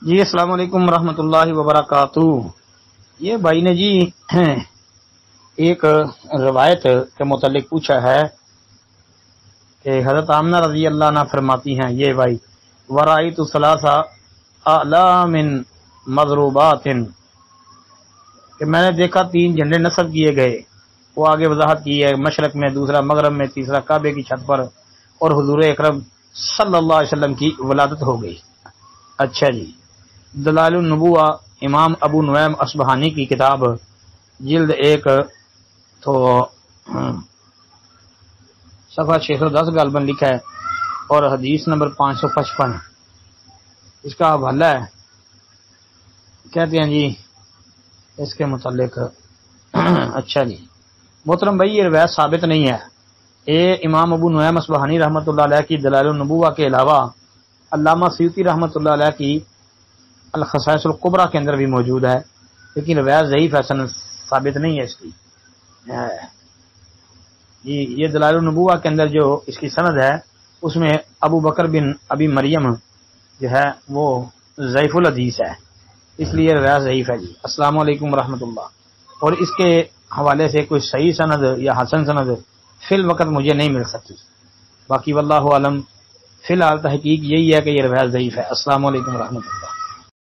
جی السلام علیکم ورحمۃ اللہ وبرکاتہ۔ یہ بھائی نے جی ایک روایت کے متعلق پوچھا ہے کہ حضرت آمنہ رضی اللہ عنہ فرماتی ہیں، یہ بھائی ورائیت ثلاثہ اعلام مضروبات، کہ میں نے دیکھا 3 جھنڈے نصب کیے گئے۔ وہ آگے وضاحت کی ہے، مشرق میں، دوسرا مغرب میں، تیسرا کعبے کی چھت پر، اور حضور اکرم صلی اللہ علیہ وسلم کی ولادت ہو گئی۔ اچھا جی، دلائل النبوہ امام ابو نعیم اصبہانی کی کتاب جلد 1 تو صفحہ 610 غالباً لکھا ہے، اور حدیث نمبر 555 اس کا حوالہ ہے۔ کہتے ہیں جی اس کے متعلق اچھا جی محترم بھائی، یہ روایت ثابت نہیں ہے۔ امام ابو نعیم اصبہانی رحمۃ اللہ علیہ کی دلائل النبوہ کے علاوہ علامہ سیوطی رحمۃ اللہ علیہ کی الخصائص القبریٰ کے اندر بھی موجود ہے، لیکن روایت ضعیف ہے، سند ثابت نہیں ہے اس کی۔ یہ دلائل النبوہ کے اندر جو اس کی سند ہے، اس میں ابو بکر بن ابی مریم جو ہے وہ ضعیف الحدیث ہے، اس لیے روایت ضعیف ہے جی۔ السلام علیکم ورحمۃ اللہ۔ اور اس کے حوالے سے کوئی صحیح سند یا حسن سند فی الوقت مجھے نہیں مل سکی، باقی واللہ عالم، فی الحال تحقیق یہی ہے کہ یہ روایت ضعیف ہے۔ السلام علیکم ورحمۃ اللہ۔